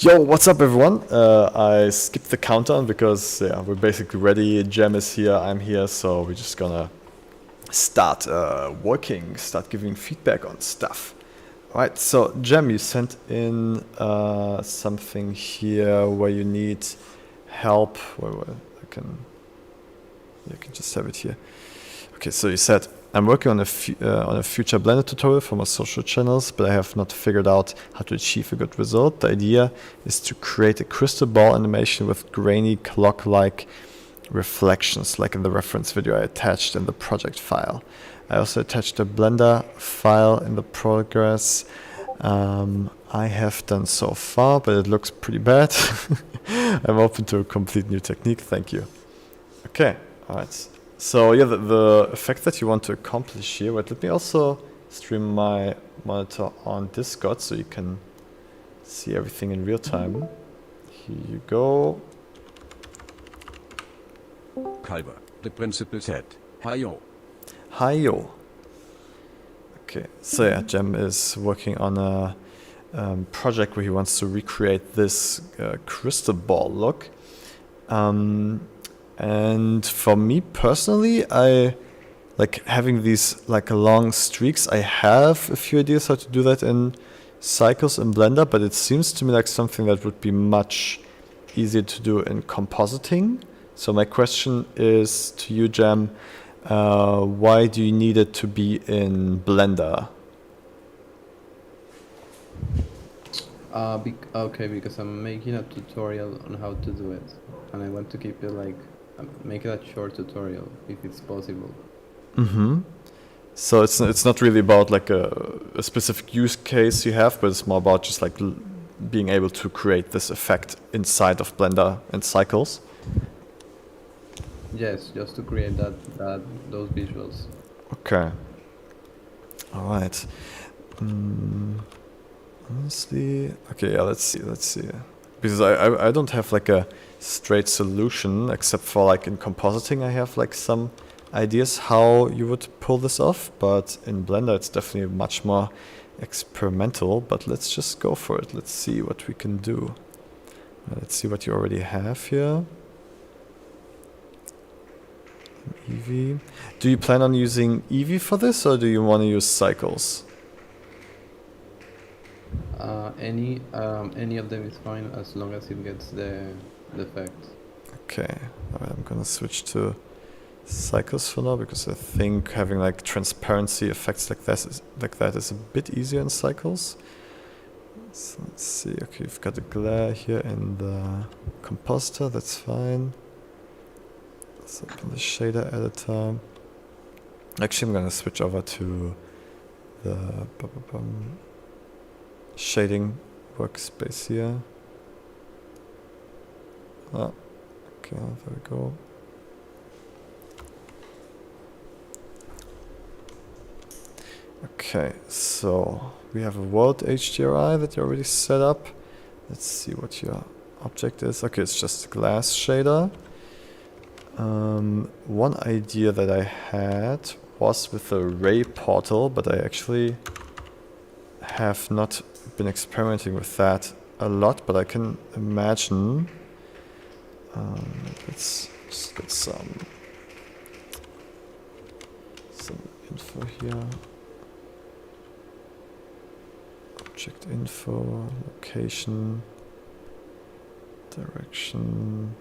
Yo, what's up, everyone? I skipped the countdown because we're basically ready. Jem is here, I'm here, so we're just gonna start working, start giving feedback on stuff. All right, so Jem, you sent in something here where you need help. Where you can just have it here. Okay, so you said, I'm working on a future Blender tutorial for my social channels, but I have not figured out how to achieve a good result. The idea is to create a crystal ball animation with grainy clock-like reflections, like in the reference video I attached in the project file. I also attached a Blender file in the progress I have done so far, but it looks pretty bad. I'm open to a complete new technique, thank you. Okay, all right. So yeah, the effect that you want to accomplish here, wait, let me also stream my monitor on Discord so you can see everything in real time. Here you go. Calver, the principal said, hi-yo. Hi-yo. Okay, so yeah, Jem is working on a project where he wants to recreate this crystal ball look. And for me personally, I like having these like long streaks. I have a few ideas how to do that in Cycles in Blender, but it seems to me like something that would be much easier to do in compositing. So my question is to you, Jem, why do you need it to be in Blender? Okay, because I'm making a tutorial on how to do it, and I want to keep it like make it a short tutorial if it's possible. Mm-hmm. So it's not really about like a specific use case you have, but it's more about just like being able to create this effect inside of Blender and Cycles. Yes, just to create those visuals. Okay. All right. Honestly, okay. Yeah. Let's see. Because I don't have like a straight solution, except for like in compositing I have like some ideas how you would pull this off, but in Blender it's definitely much more experimental. But let's just go for it. Let's see what we can do. Let's see what you already have here. Eevee. Do you plan on using Eevee for this, or do you want to use Cycles? Any of them is fine as long as it gets the effect. Okay, I'm gonna switch to Cycles for now because I think having like transparency effects like that is a bit easier in Cycles. So let's see. Okay, you've got a glare here in the compositor. That's fine. Let's open the shader editor. Actually, I'm gonna switch over to the shading workspace here. Ah, okay, there we go. Okay, so we have a world HDRI that you already set up. Let's see what your object is. Okay, it's just a glass shader. One idea that I had was with the ray portal, but I actually have not been experimenting with that a lot, but I can imagine. Let's just get some info here. Object info, location, direction.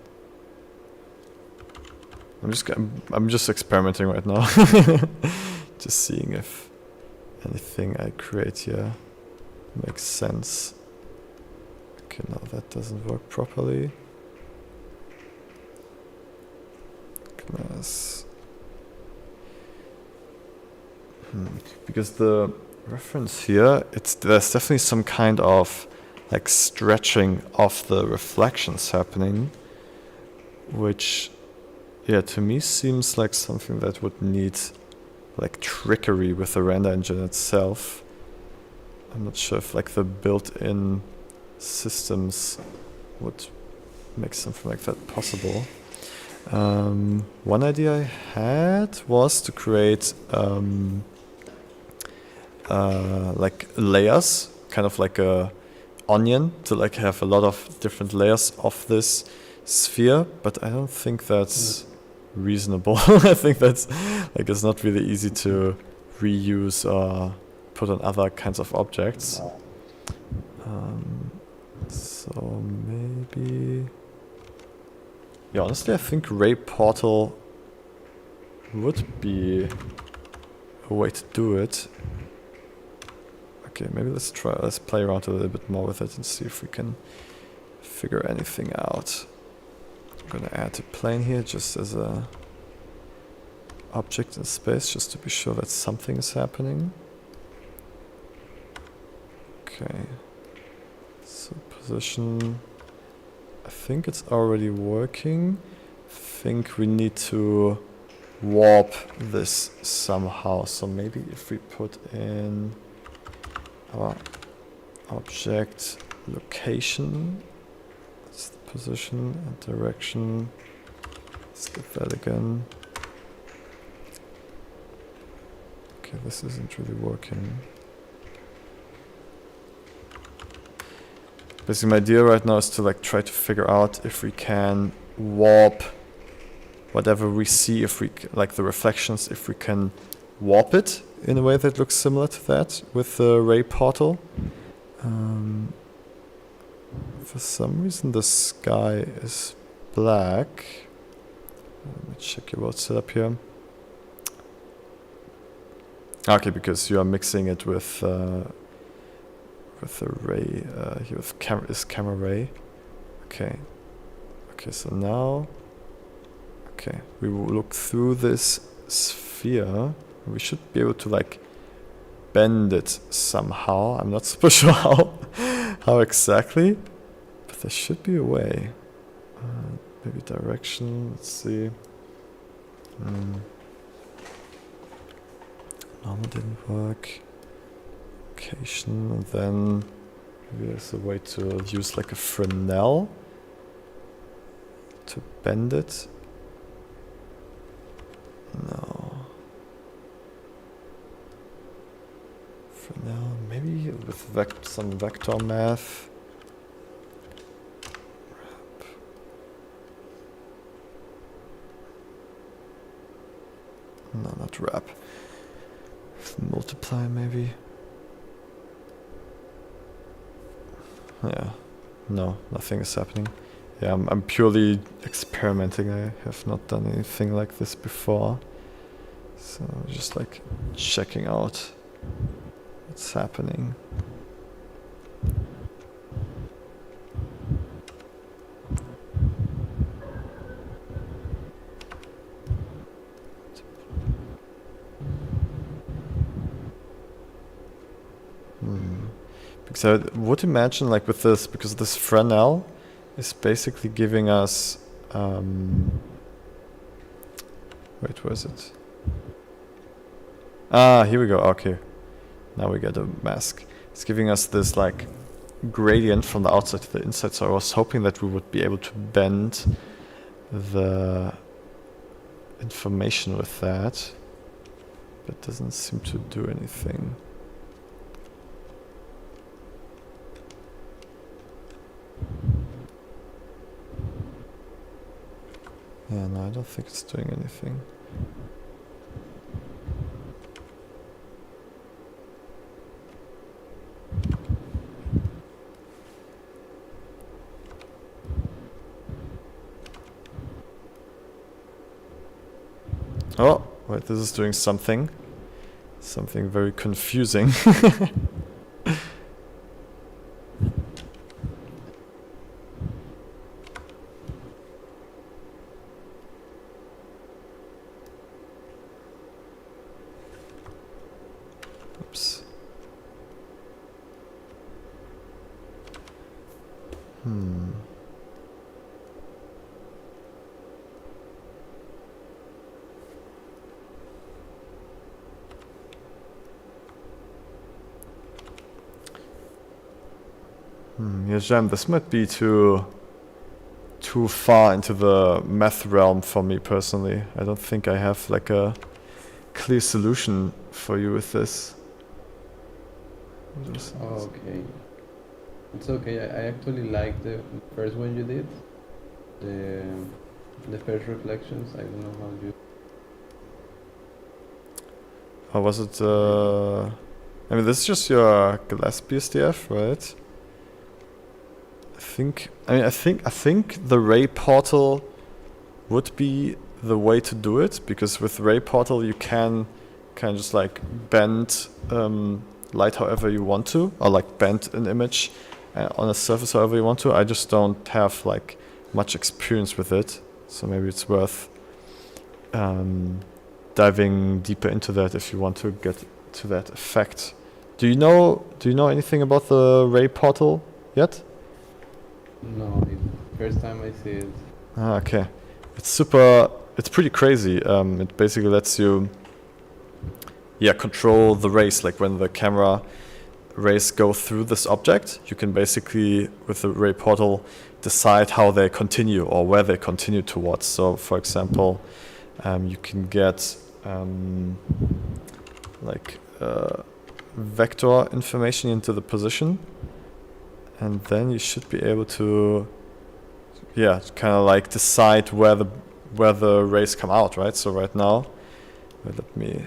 I'm just experimenting right now. Just seeing if anything I create here makes sense. Okay, no, that doesn't work properly. Class. Because the reference here, there's definitely some kind of like stretching of the reflections happening, which, yeah, to me seems like something that would need like trickery with the render engine itself. I'm not sure if like the built-in systems would make something like that possible. One idea I had was to create like layers, kind of like a onion to like have a lot of different layers of this sphere, but I don't think that's reasonable. I think that's like it's not really easy to reuse or put on other kinds of objects. So maybe, yeah, honestly, I think Ray Portal would be a way to do it. Okay, maybe let's play around a little bit more with it and see if we can figure anything out. I'm gonna add a plane here just as a object in space, just to be sure that something is happening. Okay. So position, I think it's already working. I think we need to warp this somehow. So maybe if we put in our object location, that's the position and direction. Let's get that again. Okay, this isn't really working. Basically, my idea right now is to like try to figure out if we can warp whatever we see, if we like the reflections, if we can warp it in a way that looks similar to that with the Ray Portal. For some reason, the sky is black. Let me check your world setup here. Okay, because you are mixing it with the ray here with camera ray. Okay. Okay, so now, okay, we will look through this sphere. We should be able to like bend it somehow. I'm not super sure how exactly, but there should be a way. Maybe direction. Let's see. Normal didn't work. Location, and then maybe there's a way to use like a Fresnel to bend it. No. Fresnel, maybe with some vector math. Wrap. No, not wrap. Multiply maybe. Yeah, no, nothing is happening. Yeah, I'm purely experimenting. I have not done anything like this before. So just like checking out what's happening. Because I would imagine like with this, because this Fresnel is basically giving us, wait, where is it? Ah, here we go, okay. Now we get a mask. It's giving us this like gradient from the outside to the inside, so I was hoping that we would be able to bend the information with that. But it doesn't seem to do anything. Yeah, no, I don't think it's doing anything. Oh, wait, this is doing something. Something very confusing. Oops. Yeah, Jam, this might be too far into the math realm for me personally. I don't think I have like a clear solution for you with this. Oh, okay. It's okay. I actually like the first one you did. The the first reflections. I don't know how you. Or was it? I mean, this is just your glass BSDF, right? I think. I mean, I think the ray portal would be the way to do it, because with ray portal you can kind of just like bend light however you want to, or like bend an image on a surface however you want to. I just don't have like much experience with it, so maybe it's worth diving deeper into that if you want to get to that effect. Do you know anything about the ray portal yet? No, first time I see it. Ah, okay. It's pretty crazy. It basically lets you control the rays. Like when the camera rays go through this object, you can basically, with the ray portal, decide how they continue or where they continue towards. So for example, you can get vector information into the position, and then you should be able to kind of like decide where the rays come out, right? So right now, let me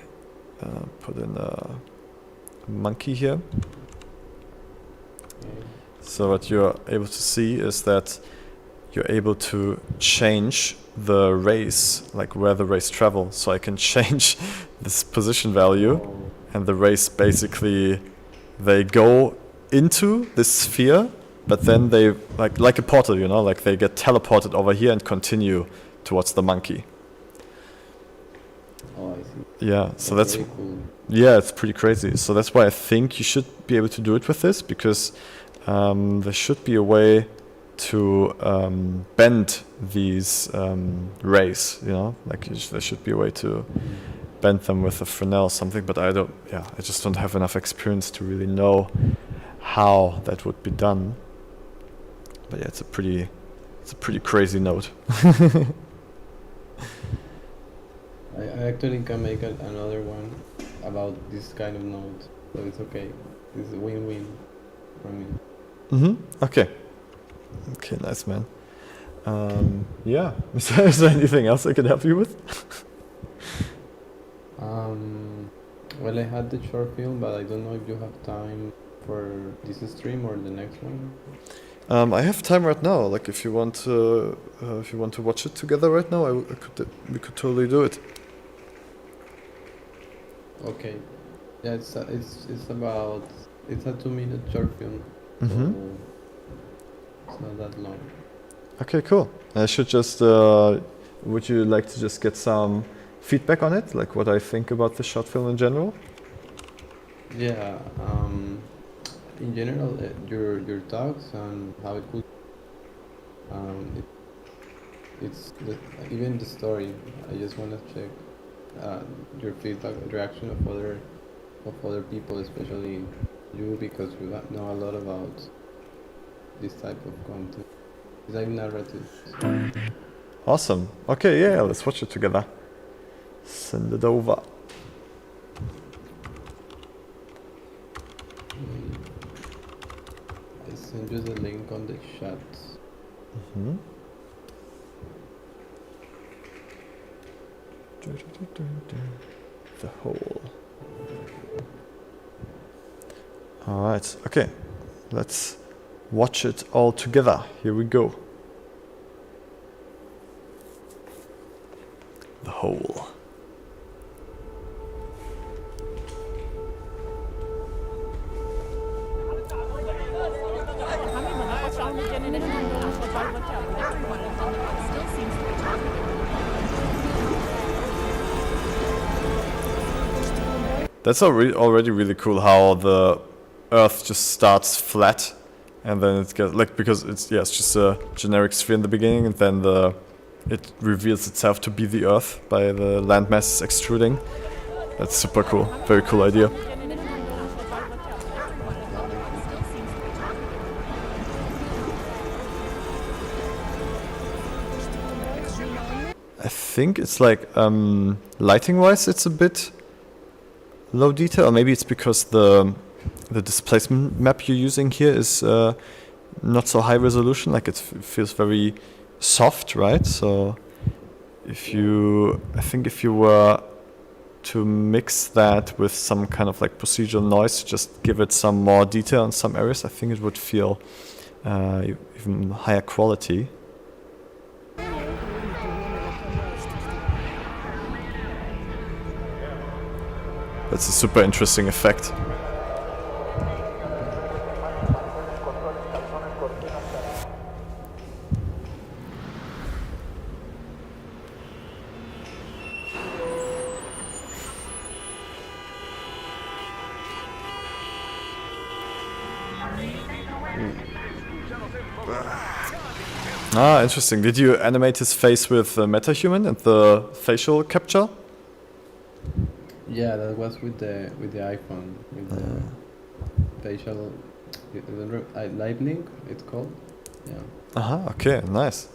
put in a monkey here. So what you're able to see is that you're able to change the rays, like where the rays travel. So I can change this position value, and the rays basically, they go into this sphere, but then they, like a portal, you know, like they get teleported over here and continue towards the monkey. Oh, I see. Yeah, so that's very cool. yeah, it's pretty crazy. So that's why I think you should be able to do it with this, because there should be a way to bend these rays, you know, like there should be a way to bend them with a Fresnel or something, but I just don't have enough experience to really know how that would be done. But yeah, it's a pretty crazy node. I actually can make another one about this kind of node, so it's okay. It's a win-win for me. Okay. Okay, nice, man. Yeah. Is there anything else I can help you with? Well, I had the short film, but I don't know if you have time for this stream or the next one. I have time right now. Like, if you want to watch it together right now, we could totally do it. Okay. Yeah, it's a 2-minute short film, so it's not that long. Okay, cool. I should just. Would you like to just get some feedback on it, like what I think about the short film in general? Yeah. In general, your talks and how it could. Even the story. I just want to check your feedback, reaction of other people, especially you, because you know a lot about this type of content. It's like narrative. Awesome. Okay, yeah, let's watch it together. Send it over. I send you the link on the chat. The hole. Alright, okay. Let's watch it all together. Here we go. The hole. That's already really cool how the Earth just starts flat, and then it gets like, because it's just a generic sphere in the beginning, and then it reveals itself to be the Earth by the land masses extruding. That's super cool. Very cool idea. I think it's like lighting wise it's a bit low detail, or maybe it's because the the displacement map you're using here is not so high resolution. Like it feels very soft, right? So I think if you were to mix that with some kind of like procedural noise, just give it some more detail in some areas, I think it would feel even higher quality. That's a super interesting effect. Ah, interesting. Did you animate his face with MetaHuman and the facial capture? Yeah, that was with the iPhone, with the facial live link. It's called. Yeah. Okay, nice.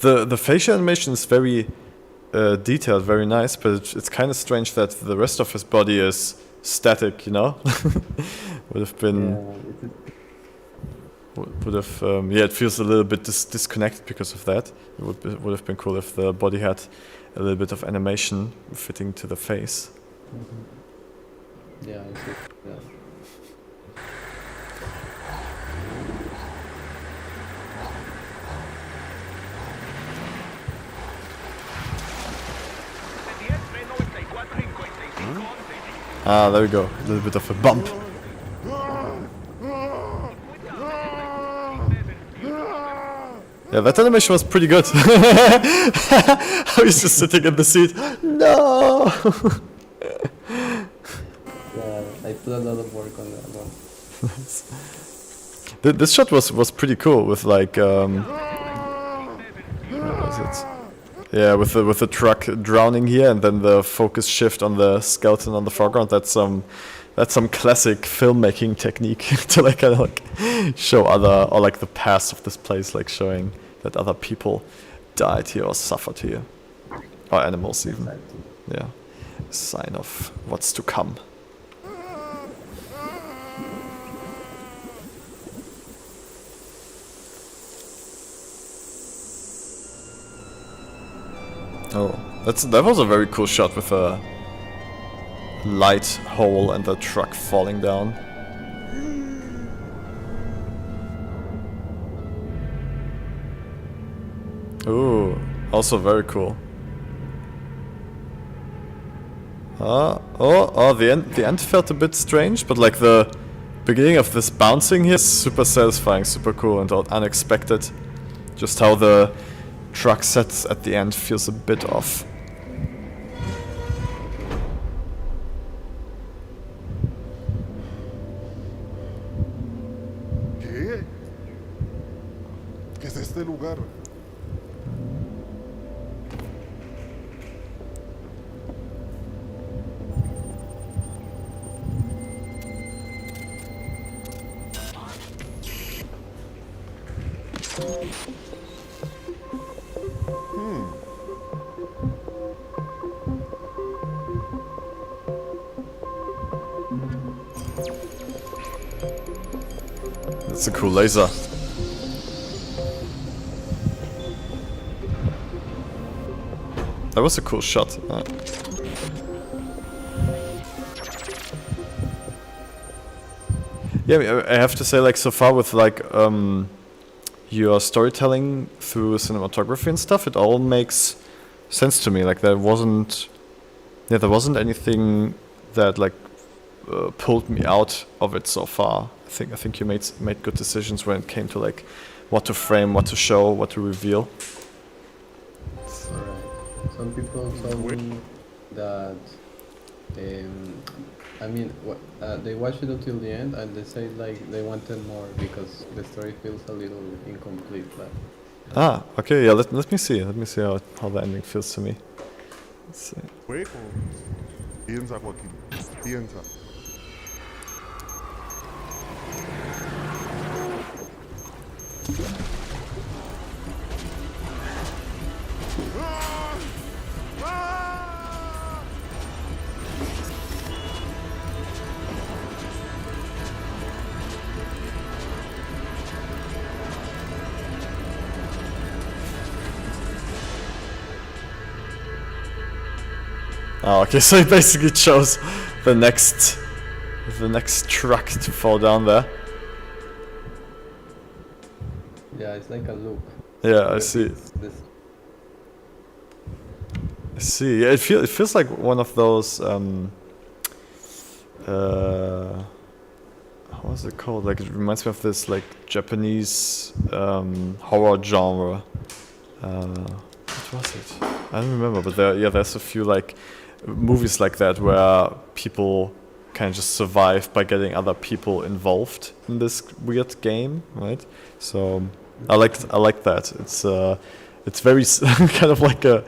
The facial animation is very detailed, very nice, but it's kind of strange that the rest of his body is static, you know? Would have been... Yeah, would have... yeah, it feels a little bit disconnected because of that. It would have been cool if the body had a little bit of animation fitting to the face. yeah, I see. Yeah. Ah, there we go. A little bit of a bump. Yeah, that animation was pretty good. I was just sitting in the seat. No! Yeah, I put a lot of work on that one. This shot was pretty cool with like what was it? Yeah, with the truck drowning here and then the focus shift on the skeleton on the foreground. That's some classic filmmaking technique to like kind of like show other, or like the past of this place, like showing that other people died here or suffered here, or animals even. Exactly. Yeah, sign of what's to come. Oh, that was a very cool shot with a light hole and the truck falling down. Ooh, also very cool. The end felt a bit strange, but like the beginning of this bouncing here is super satisfying, super cool and unexpected. Just how the truck sets at the end feels a bit off. ¿Qué? ¿Qué es este lugar? That's a cool laser. That was a cool shot. Yeah, I have to say, like, so far with like your storytelling through cinematography and stuff, it all makes sense to me. Like there wasn't anything that like pulled me out of it so far. I think you made good decisions when it came to like what to frame, what to show, what to reveal. Alright. Some people told me that I mean, they watched it until the end and they said like they wanted more because the story feels a little incomplete. But Okay, yeah. Let me see how the ending feels to me. Let's see. Juego. Piensa, Joaquín. Piensa. Oh, okay, so he basically chose the next truck to fall down there. Yeah, it's like a loop. Yeah, I see. This, I see. Yeah, it feels like one of those how was it called? Like, it reminds me of this like Japanese horror genre. What was it? I don't remember, but there's a few like movies like that where people kind of just survive by getting other people involved in this weird game, right? So I like that. It's very kind of like a,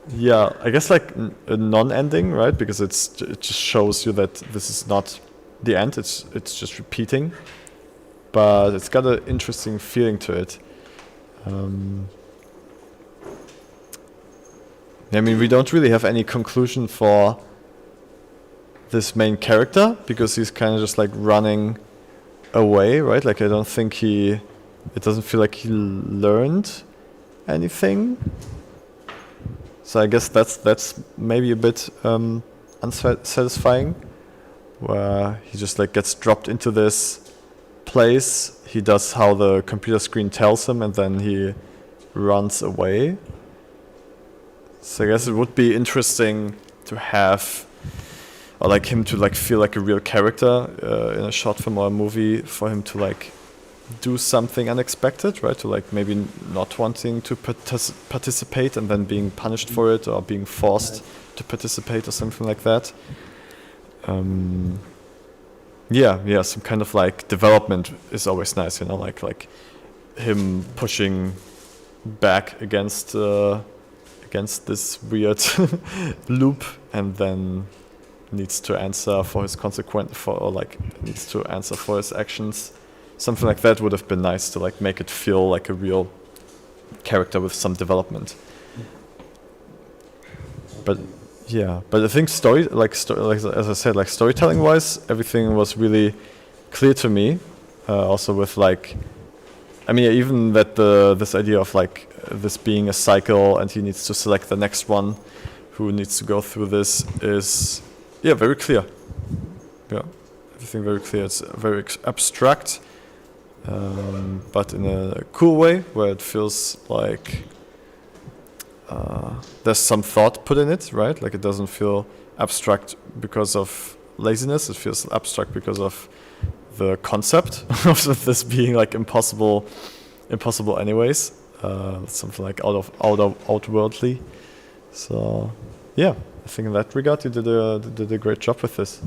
yeah, I guess like a non-ending, right? Because it just shows you that this is not the end. It's just repeating, but it's got an interesting feeling to it. I mean, we don't really have any conclusion for this main character because he's kind of just like running away, right? Like, I don't think it doesn't feel like he learned anything. So I guess that's maybe a bit unsatisfying, where he just like gets dropped into this place. He does how the computer screen tells him, and then he runs away. So I guess it would be interesting to have, or like him to like feel like a real character in a short film or a movie, for him to like do something unexpected, right? To like maybe not wanting to participate and then being punished for it, or being forced to participate or something like that. Yeah, some kind of like development is always nice, you know, like him pushing back against this weird loop, and then needs to answer for his needs to answer for his actions. Something like that would have been nice to like make it feel like a real character with some development. But yeah, but I think as I said, like storytelling wise, everything was really clear to me. Also with like, I mean, even that this idea of like this being a cycle and he needs to select the next one who needs to go through this is, yeah, very clear. Yeah, everything very clear. It's very abstract, but in a cool way, where it feels like there's some thought put in it, right? Like, it doesn't feel abstract because of laziness. It feels abstract because of the concept of this being like impossible anyways. Something like outworldly. So yeah, I think in that regard you did a great job with this.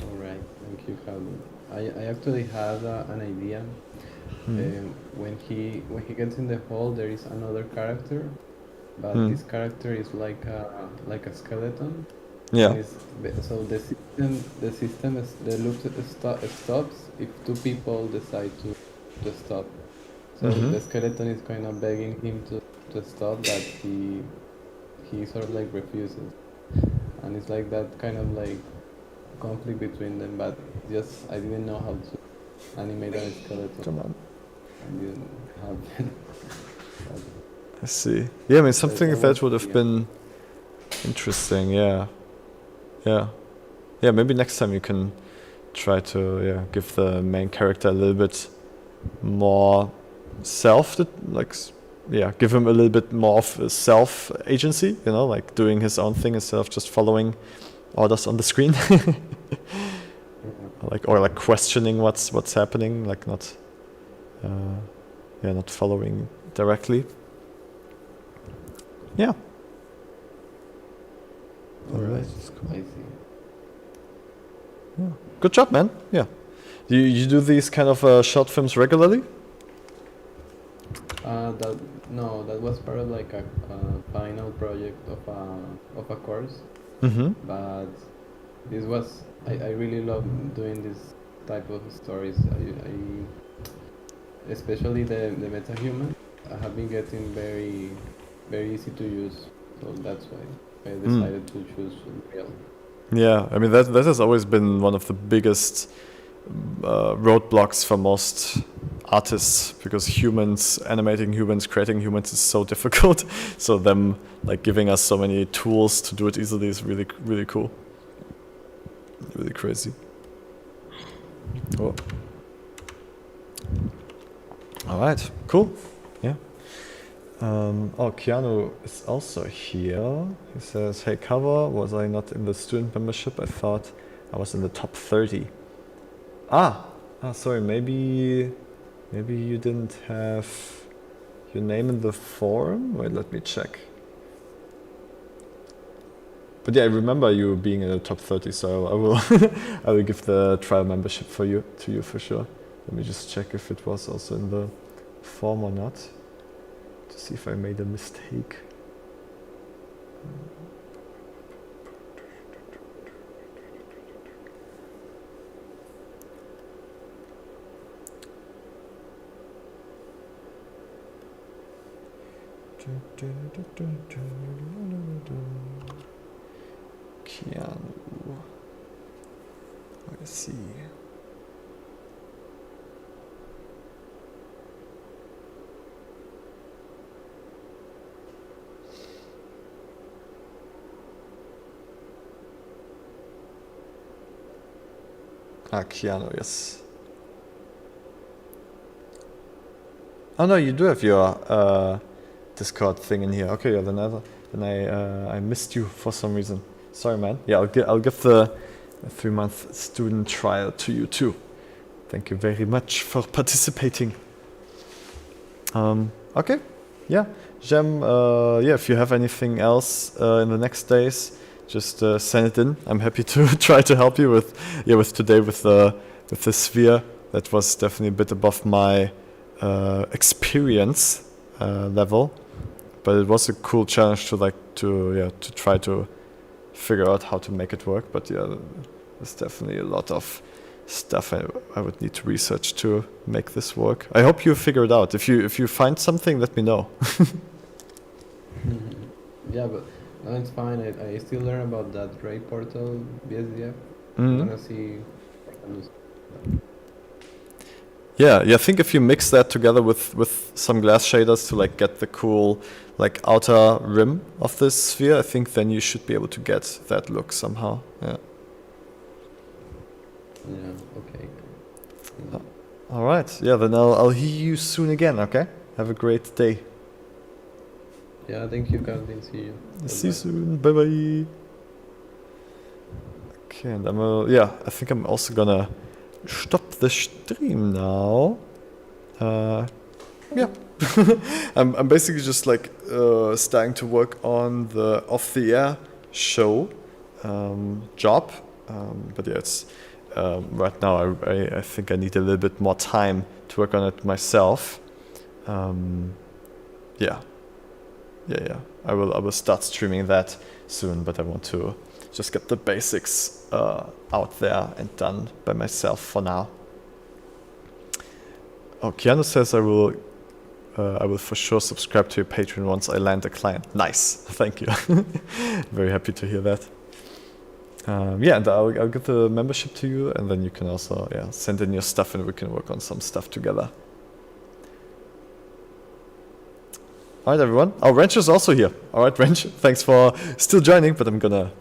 all right, thank you, Calvin. I actually had an idea. When he gets in the hall, there is another character, but this character is like a skeleton. Yeah. And so the loop stops if two people decide to stop. So the skeleton is kind of begging him to stop, but he sort of like refuses, and it's like that kind of like conflict between them. But just I didn't know how to animate a skeleton. Come on. I didn't have. I see. Yeah, I mean, something that that was- would have yeah. been interesting. Yeah. Maybe next time you can try to give the main character a little bit more give him a little bit more of self agency, you know, like doing his own thing instead of just following orders on the screen. Like questioning what's happening, like not following directly. Yeah. Alright. I see. Good job, man. Yeah. You do these kind of short films regularly? That No, that was part of like a final project of a course. Mm-hmm. But this was I really love doing this type of stories. Especially the metahuman have been getting very easy to use. So that's why I decided to choose Unreal. Yeah, I mean that has always been one of the biggest roadblocks for most artists, because animating humans, creating humans is so difficult. So them like giving us so many tools to do it easily is really really cool, really crazy. Oh. All right, cool. Yeah. Keanu is also here. He says, "Hey, cover. Was I not in the student membership? I thought I was in the top 30. Sorry. Maybe you didn't have your name in the forum. Wait, let me check. But yeah, I remember you being in the top 30, so I will I will give the trial membership to you for sure. Let me just check if it was also in the form or not, to see if I made a mistake. Keanu. Let's see. Keanu, yes. Oh no, you do have your Discord thing in here. Okay, yeah, then I missed you for some reason. Sorry, man. Yeah, I'll give the 3-month student trial to you too. Thank you very much for participating. Okay, yeah, Jem. Yeah, if you have anything else in the next days, just send it in. I'm happy to try to help you with today with the sphere. That was definitely a bit above my experience level, but it was a cool challenge to try to figure out how to make it work. But yeah, there's definitely a lot of stuff I would need to research to make this work. I hope you figure it out. If you find something, let me know. Yeah, but no, it's fine. I still learn about that Ray portal BSDF. I'm Mhm. gonna see. Yeah, I think if you mix that together with some glass shaders to like get the cool like outer rim of this sphere, I think then you should be able to get that look somehow. Yeah. Yeah. Okay. All right. Yeah. Then I'll hear you soon again. Okay. Have a great day. Yeah. Thank you, Calvin. See you. See you Bye-bye. soon. Bye bye. Okay, and I think I'm also gonna stop the stream now. Yeah. I'm basically just like starting to work on the off the air show job. But yeah, it's right now I think I need a little bit more time to work on it myself. Yeah. I will start streaming that soon, but I want to just get the basics out there and done by myself for now. Oh, Keanu says I will for sure subscribe to your Patreon once I land a client. Nice, thank you. Very happy to hear that. Yeah, and I'll give the membership to you, and then you can also send in your stuff, and we can work on some stuff together. All right, everyone. Oh, Wrench is also here. All right, Wrench, thanks for still joining, but I'm gonna